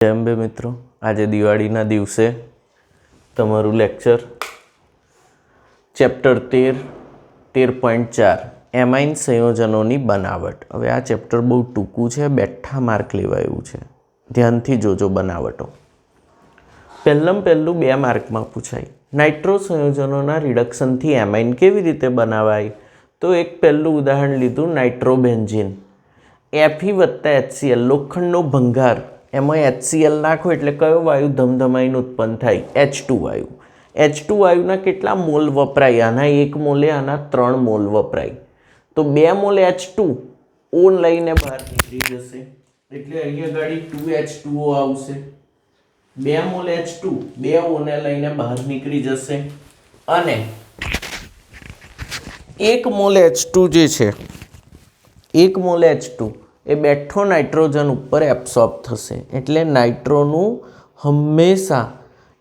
જય અંબે મિત્રો, આજે દિવાળીના દિવસે તમારું લેક્ચર ચેપ્ટર 13.4 એમાઇન સંયોજનોની બનાવટ. હવે આ ચેપ્ટર બહુ ટૂંકું છે, બેઠા માર્ક લેવાયું છે, ધ્યાનથી જોજો બનાવટો. પહેલું 2 માર્કમાં પૂછાય. નાઇટ્રો સંયોજનોના રિડક્શનથી એમાઇન કેવી રીતે બનાવાય? તો એક પહેલું ઉદાહરણ લીધું, નાઇટ્રોબેન્ઝીન. Fe + HCl, લોખંડનો ભંગાર, એમાં HCl નાખો એટલે કયો વાયુ ધમધમાઈને ઉત્પન્ન થાય? H2 વાયુ. H2 વાયુના કેટલા મોલ વપરાય? આના 1 મોલે, આના 3 મોલ વપરાય. તો 2 મોલ H2 O લઈને બહાર નીકળી જશે, એટલે અહીંયા ગાડી 2H2O આવશે. 2 મોલ H2 2 O ને લઈને બહાર નીકળી જશે, અને 1 મોલ H2 જે છે, 1 મોલ H2 એ બેઠો નાઇટ્રોજન ઉપર એબ્સોર્બ થશે, એટલે નાઇટ્રોનું હંમેશા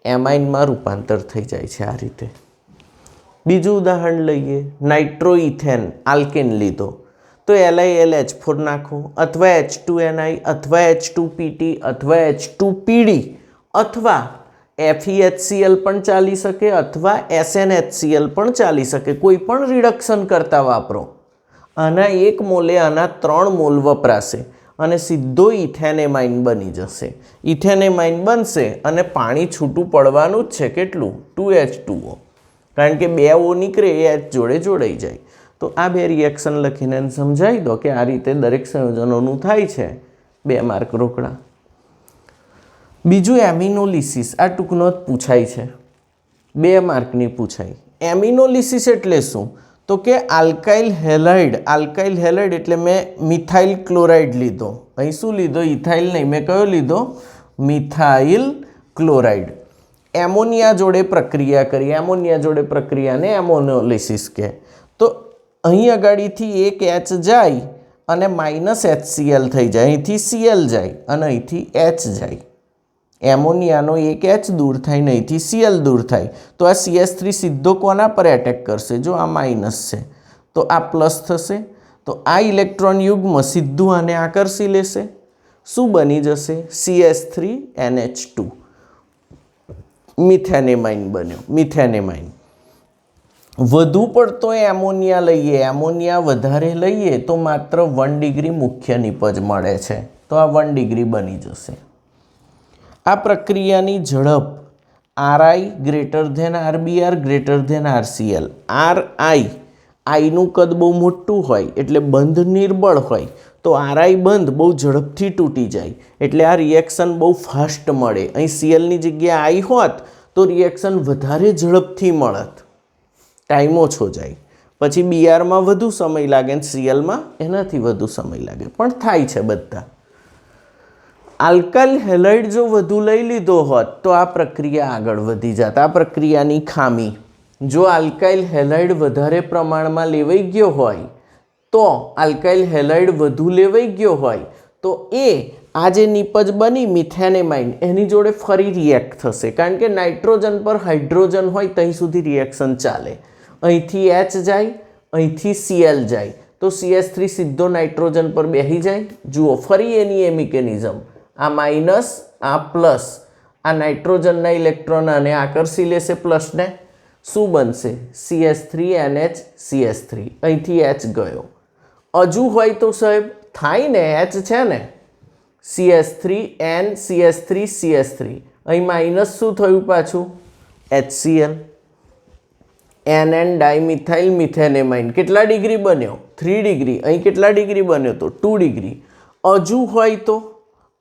એમાઇનમાં રૂપાંતર થઈ જાય છે આ રીતે. બીજું ઉદાહરણ લઈએ, નાઇટ્રોઇથેન આલ્કેન લીધો, તો LiLH4 નાખો, અથવા H2Ni, અથવા H2PT, અથવા H2PD, અથવા FeHCl પણ ચાલી શકે, અથવા SnHCl પણ ચાલી શકે. કોઈ પણ રિડક્શન કરતા વાપરો. આના 1 મોલે આના 3 મોલ વપરાશે અને સીધો ઇથેનેમાઇન બની જશે. ઇથેનેમાઇન બનશે અને પાણી છૂટું પડવાનું જ છે. કેટલું? 2H2O. કારણ કે 2 O નીકળે એ H જોડે જોડાઈ જાય. તો આ 2 રિએક્શન લખીને સમજાવી દો કે આ રીતે દરેક સંયોજનોનું થાય છે. 2 માર્ક રોકડા. બીજું એમિનોલિસિસ, આ ટૂંકનો જ પૂછાય છે, 2 માર્કની પૂછાય. એમિનોલિસિસ એટલે શું? તો કે આલ્કાઇલ હેલાઇડ એટલે મેં મિથાઇલ ક્લોરાઇડ લીધો. અહીં શું લીધો? ઇથાઇલ નહીં, મેં કયો લીધો? Methyl chloride. એમોનિયા જોડે પ્રક્રિયા કરી, એમોનિયા જોડે પ્રક્રિયાને એમોનોલિસિસ કહે. તો અહીં અગાડીથી એક H જાય અને -HCl થઈ જાય, અહીંથી Cl જાય અને અહીંથી H જાય. એમોનિયાનો એક H દૂર થાય ને અહીંથી Cl દૂર થાય, તો આ CH3 સીધો કોના પર એટેક કરશે? જો આ માઇનસ છે તો આ પ્લસ થશે, તો આ ઇલેક્ટ્રોન યુગ્મ સીધું આને આકર્ષી લેશે. શું બની જશે? CH3NH2, મિથેનેમાઇન બન્યો. મિથેનેમાઇન. વધુ પડતો એમોનિયા લઈએ, એમોનિયા વધારે લઈએ તો માત્ર 1 ડિગ્રી મુખ્ય નિપજ મળે છે, તો આ 1 ડિગ્રી બની જશે. આ પ્રક્રિયાની ઝડપ Ri > Rbr > Rcl. Iનું કદ બહુ મોટું હોય એટલે બંધ નિર્બળ હોય, તો Ri બંધ બહુ ઝડપથી તૂટી જાય, એટલે આ રિએક્શન બહુ ફાસ્ટ મળે. અહીં Clની જગ્યાએ I હોત તો રિએક્શન વધારે ઝડપથી મળત, ટાઈમ ઓછો જાય. પછી Brમાં વધુ સમય લાગે અને Clમાં એનાથી વધુ સમય લાગે, પણ થાય છે બધા. આલ્કાઇલ હેલાઇડ જો વધુ લઈ લીધો હોત તો આ પ્રક્રિયા આગળ વધી જાત. આ પ્રક્રિયાની ખામી, જો આલ્કાઇલ હેલાઇડ વધારે પ્રમાણમાં લેવાઈ ગયો હોય, તો આલ્કાઇલ હેલાઇડ વધુ લેવાઈ ગયો હોય તો આ જે નિપજ બની મિથેનેમાઇન, એની જોડે ફરી રિએક્ટ થશે. કારણ કે નાઇટ્રોજન પર હાઇડ્રોજન હોય ત્યાં સુધી રિએક્શન ચાલે. અહીંથી H જાય, અહીંથી Cl જાય, તો CH3 સીધો નાઇટ્રોજન પર બેસી જાય. જુઓ ફરી એની એ મિકેનિઝમ, આ માઇનસ, આ પ્લસ, આ નાઇટ્રોજનના ઇલેક્ટ્રોન આને આકર્ષી લેશે પ્લસને. શું બનશે? CH3NH CH3. અહીંથી H ગયો. હજુ હોય તો સાહેબ થાય ને, H છે ને, CH3N CH3 CH3. અહીં માઇનસ શું થયું પાછું? HCl. NN dimethyl methanamine. કેટલા ડિગ્રી બન્યો? 3 ડિગ્રી. અહીં કેટલા ડિગ્રી બન્યો? તો 2 ડિગ્રી.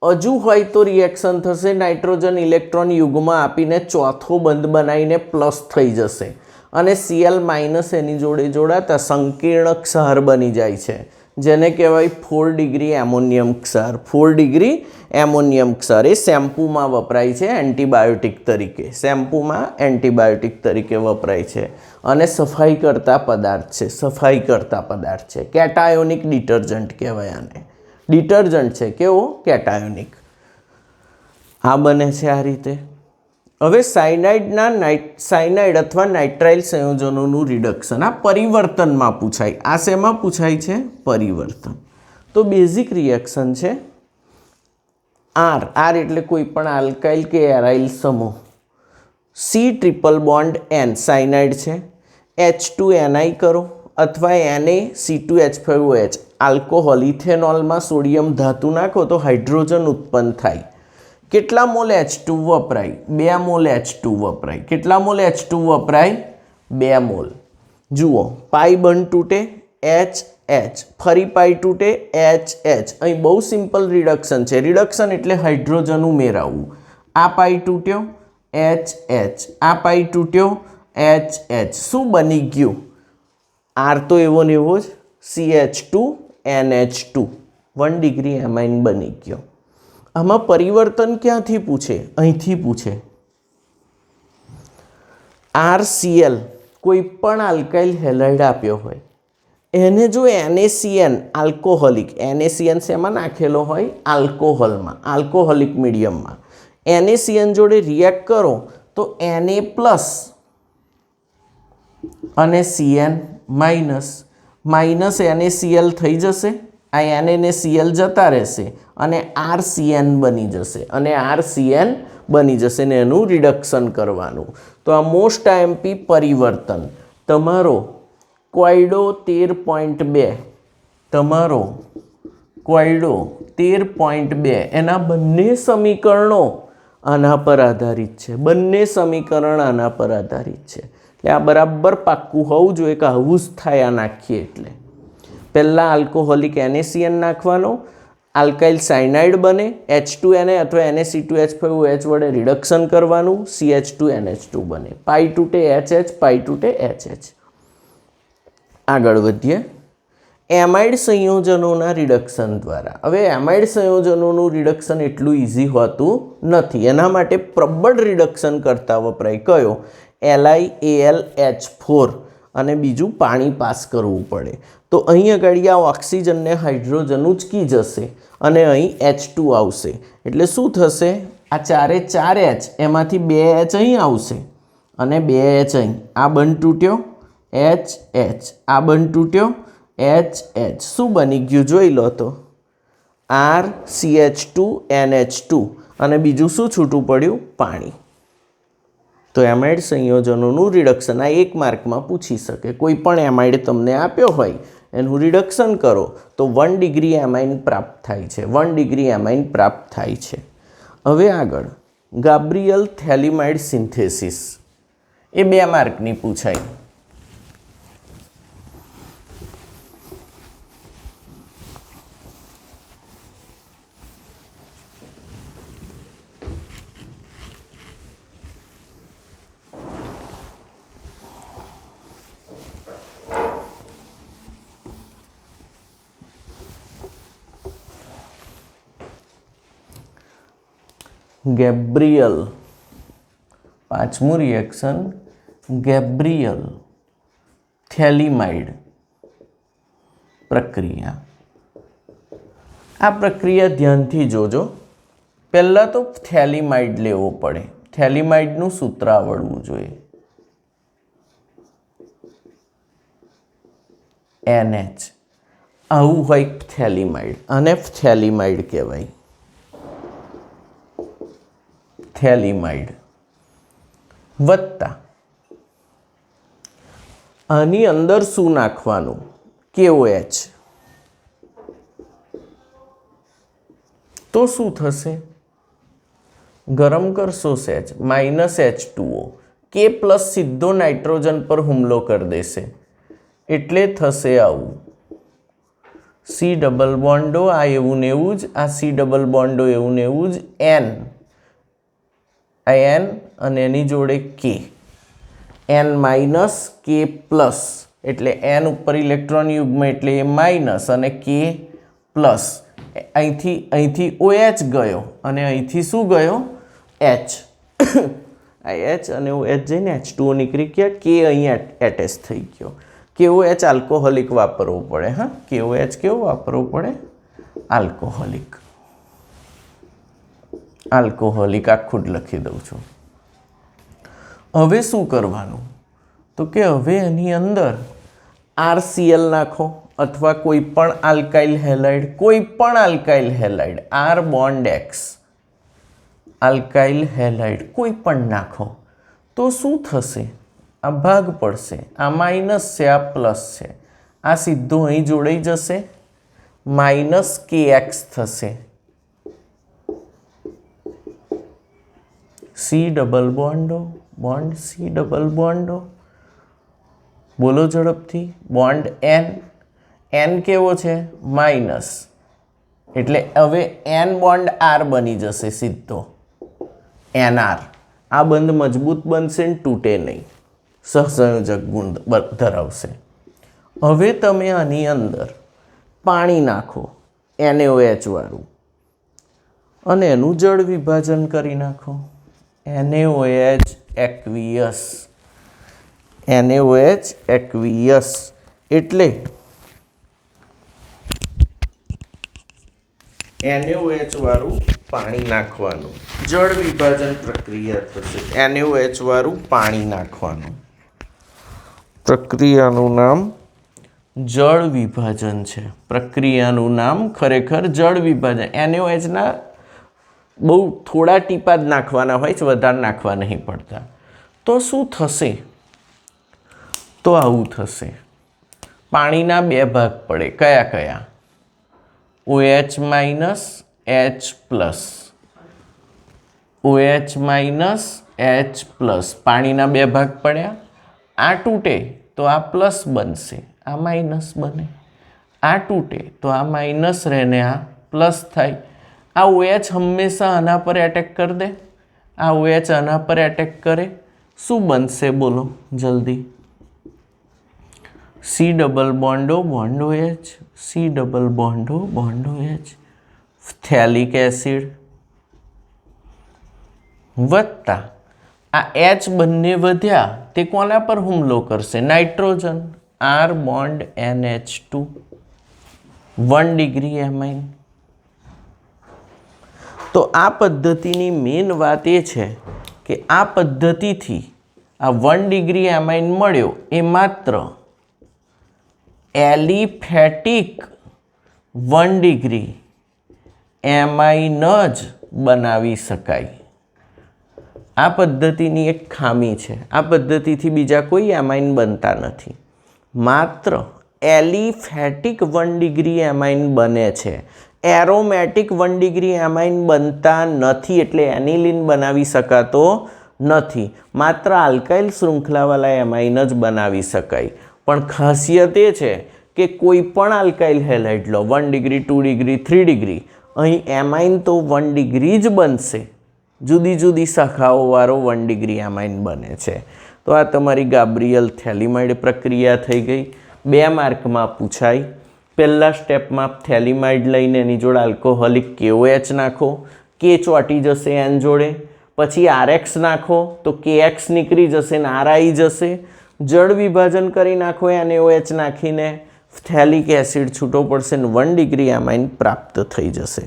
હજુ હોય તો રિએક્શન થશે, નાઇટ્રોજન ઇલેક્ટ્રોન યુગમાં આપીને ચોથો બંધ બનાવીને પ્લસ થઈ જશે, અને Cl માઇનસ એની જોડે જોડાતા સંકીર્ણ ક્ષાર બની જાય છે, જેને કહેવાય 4 ડિગ્રી એમોનિયમ ક્ષાર. 4 ડિગ્રી એમોનિયમ ક્ષાર એ શેમ્પૂમાં વપરાય છે એન્ટીબાયોટિક તરીકે. શેમ્પૂમાં એન્ટીબાયોટિક તરીકે વપરાય છે અને સફાઈ કરતા પદાર્થ છે. સફાઈ કરતા પદાર્થ છે, કેટાયોનિક ડિટર્જન્ટ કહેવાય આને. ડિટર્જન્ટ છે, કેવો? કેટાયોનિક. આ બને છે આ રીતે. હવે સાયનાઇડ અથવા નાઇટ્રાઇલ સંયોજનોનું રિડક્શન આ પરિવર્તનમાં પૂછાય. આ શેમાં પૂછાય છે? પરિવર્તન. તો બેઝિક રિએક્શન છે આર એટલે કોઈ પણ આલ્કાઇલ કે એરાઇલ સમૂહ. C triple bond N cyanide છે. H2Ni કરો અથવા Na C2H5OH આલ્કોહોલ. ઇથેનોલમાં સોડિયમ ધાતુ નાખો તો હાઇડ્રોજન ઉત્પન્ન થાય. કેટલા મોલ H2 વપરાય? 2 મોલ H2 વપરાય. કેટલા મોલ H2 વપરાય? 2 મોલ. જુઓ, પાઈ બંધ તૂટે HH, ફરી પાઈ તૂટે HH. અહીં બહુ સિમ્પલ રિડક્શન છે. રિડક્શન એટલે હાઇડ્રોજન ઉમેરાવું. આ પાઈ તૂટ્યો HH, આ પાઈ તૂટ્યો HH. શું બની ગયું? આર તો એવો ને એવો જ, CH2NH2 1 ડિગ્રી એમાઇન બની ગયો. આમાં પરિવર્તન ક્યાંથી પૂછે? અહીંથી પૂછે. RCl કોઈ પણ આલ્કાઇલ હેલાઇડ આપ્યો હોય એને જો NaCN આલ્કોહોલિક, NaCN શેમાં નાખેલો હોય? આલ્કોહોલમાં, આલ્કોહોલિક મીડિયમમાં. NaCN જોડે રિએક્ટ કરો તો Na પ્લસ અને Cn માઇનસ માઇનસ NaCl થઈ જશે. આ Na ને Cl જતા રહેશે અને RCN બની જશે અને RCN બની જશે ને એનું રિડક્શન કરવાનું. તો આ મોસ્ટ આઈએમપી પરિવર્તન તમારો કોયડો 13.2, તમારો કોયડો 13.2 એના બંને સમીકરણો આના પર આધારિત છે. બંને સમીકરણ આના પર આધારિત છે. એટલે આ બરાબર પાક્કું હોવું જોઈએ કે આવું જ થાય આ નાખીએ એટલે. પહેલાં આલ્કોહોલિક NaCN નાખવાનો, આલ્કાઇલ સાયનાઇડ બને, H2Na અથવા Na C2H5OH વડે રિડક્શન કરવાનું, CH2NH2 બને. પાઈ તૂટે HH, પાઈ તૂટે HH. આગળ વધીએ એમાઇડ સંયોજનોના રિડક્શન દ્વારા. હવે એમાઇડ સંયોજનોનું રિડક્શન એટલું ઇઝી હોતું નથી. એના માટે પ્રબળ રિડક્શન કરતા વપરાય કયો? LiAlH4 અને બીજું પાણી પાસ કરવું પડે. તો અહીં આગળ આ ઓક્સિજનને હાઇડ્રોજન ઉચકી જશે અને અહીં H2 આવશે. એટલે શું થશે? આ 4 H એમાંથી 2 H અહીં આવશે અને 2 H અહીં. આ બંધ તૂટ્યો HH, આ બંધ તૂટ્યો HH. શું બની ગયું જોઈ લો તો RCH2NH2 અને બીજું શું છૂટું પડ્યું? પાણી. તો એમાઇડ સંયોજનોનું રિડક્શન આ 1 માર્કમાં પૂછી શકે. કોઈ પણ એમાઇડ તમને આપ્યો હોય એનું રિડક્શન કરો તો 1 ડિગ્રી એમાઇન પ્રાપ્ત થાય છે. 1 ડિગ્રી એમાઇન પ્રાપ્ત થાય છે. હવે આગળ ગાબ્રિયલ થેલિમાઇડ સિન્થેસિસ એ 2 માર્કની પૂછાય. ગેબ્રિયલ, 5મું રિએક્શન ગેબ્રિયલ થેલિમાઇડ પ્રક્રિયા. આ પ્રક્રિયા ધ્યાનથી જોજો. પહેલાં તો થેલિમાઇડ લેવો પડે. થેલિમાઇડનું સૂત્ર આવડવું જોઈએ. NH આવું હોય થેલિમાઇડ, અને થેલિમાઇડ કહેવાય. થેલિમાઇડ વત્તા આની અંદર શું નાખવાનું? KOH. તો શું થશે? ગરમ કરશો સેજ -H2O. K પ્લસ સીધો નાઇટ્રોજન પર હુમલો કરી દેશે એટલે થશે આવું. C ડબલ બોન્ડો આ એવું ને એવું જ, આ C ડબલ બોન્ડો એવું ને એવું જ, N N અને એની જોડે K, N minus K plus એટલે N ઉપર ઇલેક્ટ્રોન યુગ્મ એટલે એ માઇનસ અને K પ્લસ. અહીંથી OH ગયો અને અહીંથી શું ગયો? H. આ H અને OH જઈને H2O નીકળી ગયા. K અહીં એટેચ થઈ ગયો. KOH આલ્કોહોલિક વાપરવો પડે. હા, KOH કેવો વાપરવો પડે? આલ્કોહોલિક. આલ્કોહોલિક આખું જ લખી દઉં છું. હવે શું કરવાનું? તો કે હવે એની અંદર RCl નાખો અથવા કોઈ પણ આલ્કાઇલ હેલાઇડ, કોઈ પણ alkyl halide R bond X alkyl halide કોઈ પણ નાખો તો શું થશે? આ ભાગ પડશે, આ માઇનસ છે, આ પ્લસ છે, આ સીધું અહીં જોડાઈ જશે, માઇનસ KX થશે. C double bond O, bond C double bond O, બોલો ઝડપથી. બોન્ડ એન કેવો છે? માઇનસ, એટલે હવે એન બોન્ડ આર બની જશે સીધો, NR. આ બંધ મજબૂત બનશે ને તૂટે નહીં, સહસંયોજક ગુણ ધરાવશે. હવે તમે આની અંદર પાણી નાખો NaOH વાળું અને એનું જળ વિભાજન કરી નાખો. NaOH એક્વિયસ, NaOH એક્વિયસ એટલે NaOH વાળું પાણી નાખવાનું, જળ વિભાજન પ્રક્રિયા થશે. NaOH વાળું પાણી નાખવાનું, પ્રક્રિયાનું નામ જળ વિભાજન છે. પ્રક્રિયાનું નામ ખરેખર જળ વિભાજન. NaOHના બહુ થોડા ટીપા જ નાખવાના હોય છે, વધારે નાખવા નહીં પડતા. તો શું થશે? તો આવું થશે. પાણીના બે ભાગ પડે, કયા કયા? OH minus H plus, OH minus H plus. પાણીના બે ભાગ પડ્યા, આ તૂટે તો આ પ્લસ બનશે, આ માઇનસ બને. આ તૂટે તો આ માઇનસ રહીને આ પ્લસ થાય. આ OH હંમેશા આના પર એટેક કરી દે, આ OH આના પર એટેક કરે, શું બનશે બોલો જલ્દી? C double bond O bond OH, C double bond O bond OH, થેલિક એસિડ વત્તા આ H બંને વધ્યા તે કોના પર હુમલો કરશે? Nitrogen. R bond NH2, 1 degree amine. તો આ પદ્ધતિની મેઇન વાત એ છે કે આ પદ્ધતિથી આ 1 ડિગ્રી એમાઇન મળ્યો એ માત્ર એલિફેટિક 1 ડિગ્રી એમાઇન જ બનાવી શકાય. આ પદ્ધતિની એક ખામી છે. આ પદ્ધતિથી બીજા કોઈ એમાઇન બનતા નથી, માત્ર એલિફેટિક 1 ડિગ્રી એમાઇન બને છે. એરોમેટિક 1 ડિગ્રી એમાઇન બનતા નથી, એટલે એનિલિન બનાવી શકાતો નથી. માત્ર આલ્કાઇલ શૃંખલાવાળા એમાઇન જ બનાવી શકાય. પણ ખાસિયત એ છે કે કોઈ પણ આલ્કાઇલ હેલાઇડ લો, 1 ડિગ્રી, 2 ડિગ્રી, 3 ડિગ્રી, અહીં એમાઇન તો 1 ડિગ્રી જ બનશે. જુદી જુદી શાખાઓવાળો 1 ડિગ્રી એમાઇન બને છે. તો આ તમારી ગાબ્રિયલ થેલિમાઇડ પ્રક્રિયા થઈ ગઈ. 2 માર્કમાં પૂછાય. પહેલા સ્ટેપમાં થેલિમાઇડ લઈને એની જોડે આલ્કોહોલિક KOH નાખો, K ચોંટી જશે એન જોડે. પછી RX નાખો તો KX નીકળી જશે ને R આવી જશે. જળ વિભાજન કરી નાખો NaOH નાખીને, થેલિક એસિડ છૂટો પડશે ને 1 ડિગ્રી એમાઇન પ્રાપ્ત થઈ જશે.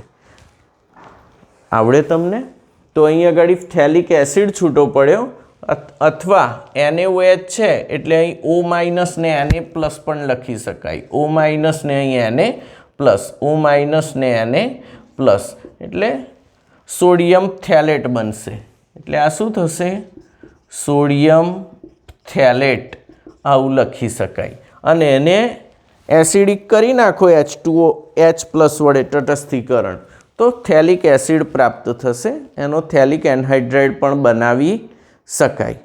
આવડે તમને? તો અહીં આગળ થેલિક એસિડ છૂટો પડ્યો, અથવા NaOH છે એટલે અહીં O માઇનસ ને Na પ્લસ પણ લખી શકાય. O માઇનસ ને અહીં Na પ્લસ, O માઇનસ ને Na પ્લસ, એટલે સોડિયમ થેલેટ બનશે. એટલે આ શું થશે? સોડિયમ થેલેટ આવું લખી શકાય. અને એને એસિડિક કરી નાખો H2O H પ્લસ વડે તટસ્થીકરણ, તો થેલિક એસિડ પ્રાપ્ત થશે. એનો થેલિક એનહાઇડ્રાઇડ પણ બનાવી શકાય.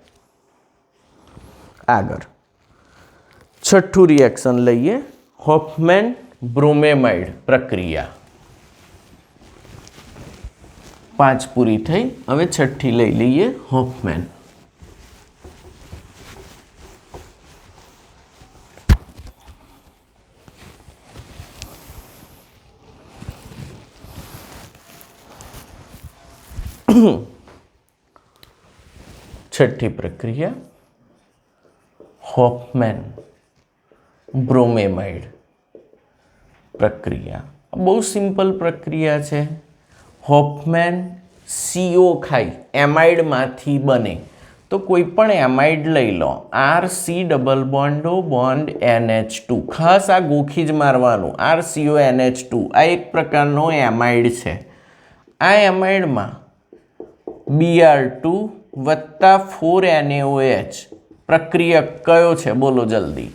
આગળ છઠ્ઠું રિએક્શન લઈએ, હોફમેન બ્રોમેમાઇડ પ્રક્રિયા. 5 પૂરી થઈ, હવે છઠ્ઠી લઈ લઈએ, હોફમેન. છઠ્ઠી પ્રક્રિયા હોફમેન બ્રોમેમાઇડ પ્રક્રિયા. બહુ સિમ્પલ પ્રક્રિયા છે. હોફમેન CO ખાઈ એમાઇડમાંથી બને. તો કોઈ પણ એમાઇડ લઈ લો, RC double bond O bond NH2. ખાસ આ ગોખી જ મારવાનું, RCO NH2. આ એક પ્રકારનો એમાઇડ છે. આ એમાઇડમાં Br2 વત્તા 4NaOH પ્રક્રિયક કયો છે બોલો જલ્દી.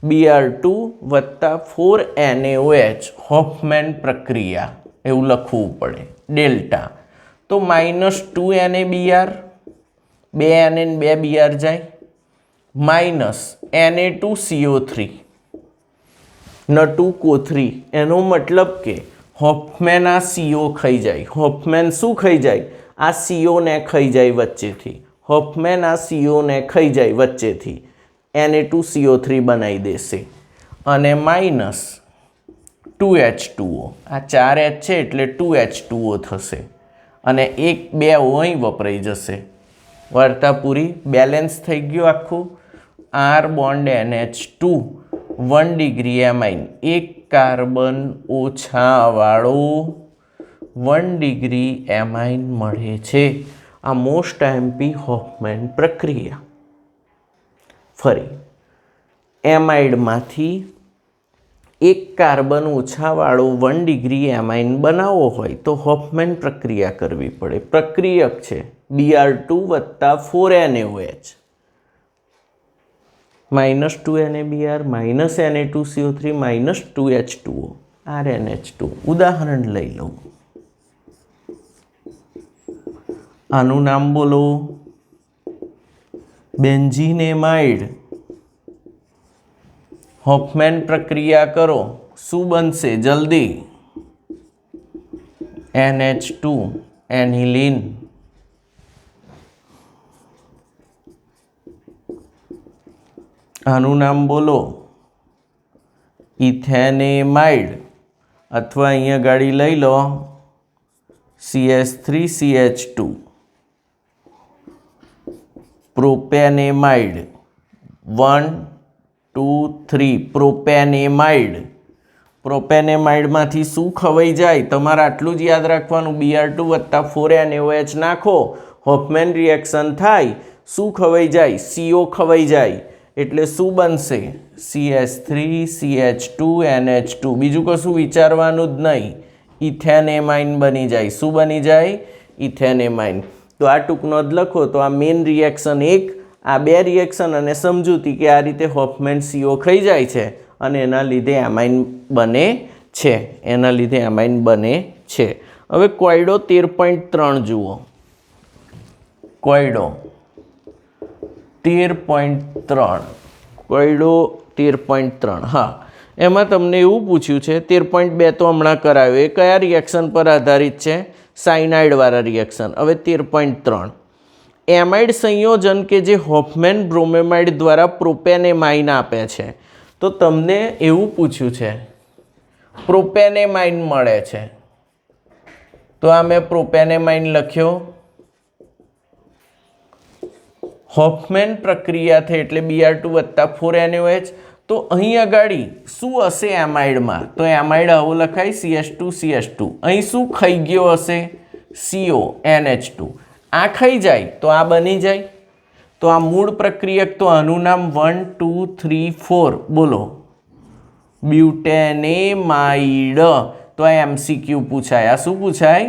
Br2 વત્તા 4NaOH હોફમેન પ્રક્રિયા એવું લખવું પડે ડેલ્ટા. તો -2NaBr 2 Na ને 2 Br જાય માઇનસ Na2CO3 નટુ કોથરી. એનો મતલબ કે હોફમેન આ CO ખાઈ જાય. હોફમેન શું ખાઈ જાય? આ CO ને ખાઈ જાય વચ્ચેથી. હોફમેન આ CO ને ખાઈ જાય વચ્ચેથી Na2CO3 બનાવી દેશે અને માઇનસ 2H2O. આ 4H છે એટલે 2H2O થશે અને 1 2 અહીં વપરાઈ જશે. વાર્તા પૂરી. બેલેન્સ થઈ ગયું આખું. R bond NH2 1 degree amine, એક કાર્બન ઓછા વાળો 1 ડિગ્રી એમાઇન મળે છે. આ મોસ્ટ એમપી હોફમેન પ્રક્રિયા. ફરી એમાઇડમાંથી એક કાર્બન ઓછા વાળો 1 ડિગ્રી એમાઇન બનાવવો હોય તો હોફમેન પ્રક્રિયા કરવી પડે. પ્રક્રિયક છે Br2 વત્તા 4NaOH -2NaBr Na2CO3 -2H2O RNH2. ઉદાહરણ લઈ લઉં. આનું નામ બોલો. બેન્ઝીનેમાઇડ. હોફમેન પ્રક્રિયા કરો. શું બનશે જલ્દી? NH2 એનિલીન. આનું નામ બોલો. ઇથેનેમાઇડ અથવા અહીંયા ગાડી લઈ લો CH3CH2. પ્રોપેનેમાઇડ 1 2 3 પ્રોપેનેમાઇડ. પ્રોપેનેમાઇડમાંથી શું ખવાઈ જાય? તમારે આટલું જ યાદ રાખવાનું. Br2 વત્તા 4NaOH નાખો, હોફમેન રિએક્શન થાય, શું ખવાઈ જાય? CO ખવાઈ જાય. એટલે શું બનશે? CH3CH2 NH2. બીજું કશું વિચારવાનું જ નહીં. ઇથેનેમાઇન બની જાય. શું બની જાય? ઇથેનેમાઇન. તો આ ટૂંકનો જ લખો તો આ મેઇન રિએક્શન 1, આ 2 રિએક્શન અને સમજૂતી કે આ રીતે હોફમેન CO ખાઈ જાય છે અને એના લીધે એમાઇન બને છે. હવે કોયડો 13.3 જુઓ. કોયડો 13.3. હા, એમાં તમને એવું પૂછ્યું છે 13.2 તો હમણાં કરાવ્યો. એ કયા રિએક્શન પર આધારિત છે? સાયનાઇડવાળા રિએક્શન. હવે 13.3 એમાઇડ સંયોજન કે જે હોફમેન બ્રોમેમાઇડ દ્વારા પ્રોપેનેમાઇન આપે છે. તો તમને એવું પૂછ્યું છે પ્રોપેનેમાઇન મળે છે તો આ મેં પ્રોપેનેમાઇન લખ્યો. હોફમેન પ્રક્રિયા થઈ એટલે Br2 વત્તા 4NaOH. તો અહીં આગળ શું હશે એમાઇડમાં? તો એમાઇડ આવો લખાય CH2CH2. અહીં શું ખાઈ ગયો હશે? CO NH2. આ ખાઈ જાય તો આ બની જાય. તો આ મૂળ પ્રક્રિયક. તો આનું નામ 1 2 3 4 બોલો. બ્યુટેનેમાઇડ. તો આ MCQ પૂછાય. આ શું પૂછાય?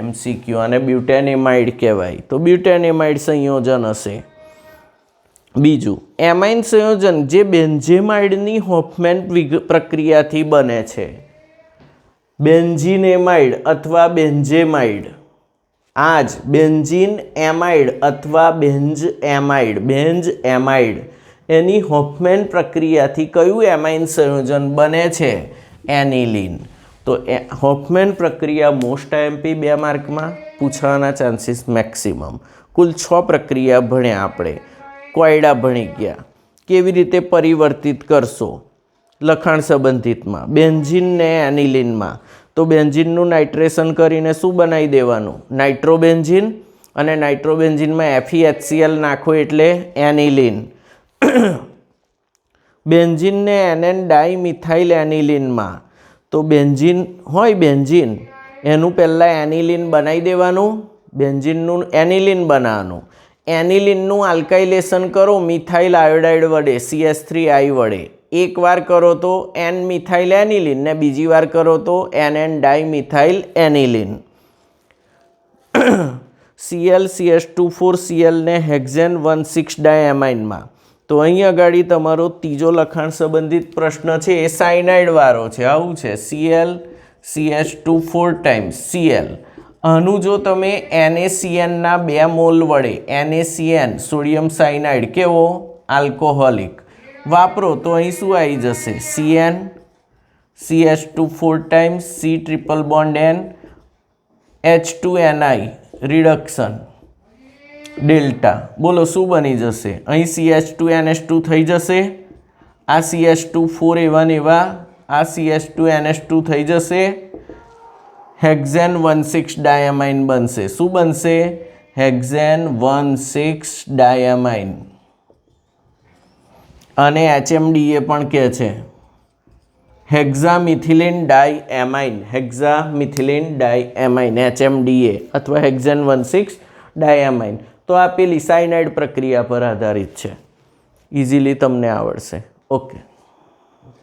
MCQ. અને બ્યુટેનેમાઇડ કહેવાય. તો બ્યુટેનેમાઇડ સંયોજન હશે. બીજું એમાઇન સંયોજન જે બેન્ઝેમાઇડની હોફમેન પ્રક્રિયાથી બને છે. બેન્ઝીનેમાઇડ અથવા બેન્ઝેમાઇડ. આ જ બેન્ઝીન એમાઇડ અથવા બેન્ઝ એમાઇડ એની હોફમેન પ્રક્રિયાથી કયું એમાઇન સંયોજન બને છે? એનિલીન. તો હોફમેન પ્રક્રિયા મોસ્ટ એમપી 2 માર્કમાં પૂછવાના ચાન્સીસ મેક્સિમમ. કુલ 6 પ્રક્રિયા ભણ્યા આપણે. કોયડા ભણી ગયા. કેવી રીતે પરિવર્તિત કરશો લખાણ સંબંધિતમાં બેન્ઝીનને એનિલીનમાં? તો બેન્ઝીનનું નાઇટ્રેશન કરીને શું બનાવી દેવાનું? નાઇટ્રોબેન્ઝીન. અને નાઇટ્રોબેન્ઝીનમાં FeHCl નાખો એટલે એનિલીન. બેન્ઝીનને NN ડાઇમિથાઇલ એનિલીનમાં. તો બેન્ઝીન હોય બેન્ઝીન એનું પહેલાં એનિલીન બનાવી દેવાનું. બેન્ઝીનનું એનિલીન બનાવવાનું. એનિલીનનું આલ્કાઇલેશન કરો મિથાઇલ આયોડાઇડ વડે CH3I વડે. એક વાર કરો તો N મિથાઇલ એનિલીન ને બીજી વાર કરો તો NN ડાઇમિથાઇલ એનિલીન. ClCH2 ને હેક્ઝેન 1,6 ડાયમાઇનમાં. તો અહીં આગળ તમારો ત્રીજો લખાણ સંબંધિત પ્રશ્ન છે એ સાયનાઇડ વાળો છે. આવું છે ClCH2 ટાઈમ્સ Cl. આનું જો તમે NaCN ના 2 મોલ વડે NaCN સોડિયમ સાયનાઇડ કેવો આલ્કોહોલિક વાપરો તો અહીં શું આવી જશે Cn CH2 times C triple bond N H2Ni reduction delta. બોલો શું બની જશે અહીં CH2NH2 થઈ જશે. આ CH2 એવા ને એવા આ CH2NH2 થઈ જશે. હેક્ઝેન 1,6 ડાયામાઇન બનશે. શું બનશે હેક્ઝેન 1,6 ડાયામાઇન. અને HMDA પણ કહે છે હેક્ઝામિથિલિન ડાયએમાઇન. હેક્ઝામિથિલિન ડાયએમાઇન HMDA અથવા હેક્ઝેન 1,6 ડાયામાઇન. તો આ પેલી સાયનાઇડ પ્રક્રિયા પર આધારિત છે. ઇઝીલી તમને આવડશે. ઓકે.